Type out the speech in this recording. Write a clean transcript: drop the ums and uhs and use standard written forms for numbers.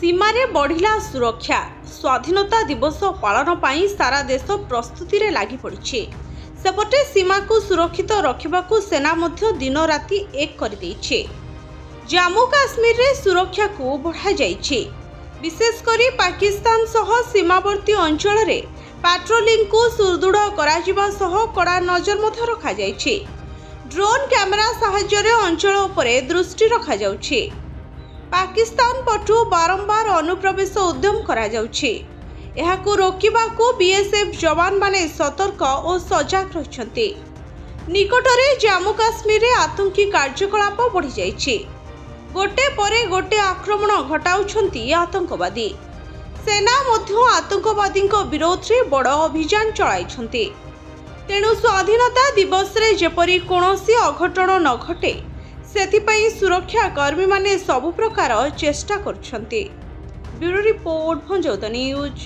सीमारे बढ़िला सुरक्षा स्वाधीनता दिवस पालन पर सारा देश प्रस्तुति रे लागी पड़ी। सेपटे सीमा को सुरक्षित रखा सेना दिन राति एक कर देइछे। जम्मू काश्मीर रे सुरक्षा को बढ़ा जाइछे। विशेषकर पाकिस्तान सह सीमावर्ती अंचल रे पेट्रोलिंग को सुदृढ़ करा सह कड़ा नजर मध्य रखा जाइछे। ड्रोन कैमेरा सहाय्य रे अंचल उपरे दृष्टि रखा जाउछे। पाकिस्तान पटु बारंबार अनुप्रवेश उद्यम करा जाउछे। एहाकु रोकिबाकु बीएसएफ जवान माने सतर्क और सजग रहिछन्ते। निकटरे जम्मू काश्मीर रे आतंकी कार्यकलाप बढ़ी जाइछे। गोटे परे गोटे आक्रमण घटाउछन्ती आतंकवादी। सेना मध्य आतंकवादी विरोध रे बड़ अभियान चलाइछन्ते। तेणु स्वाधीनता दिवस रे जेपरी कोनोसी अघटन न घटे सेथिपाई सुरक्षा कर्मी माने सबु प्रकार चेष्टा करछन्ते। ब्यूरो रिपोर्ट भंजौता न्यूज।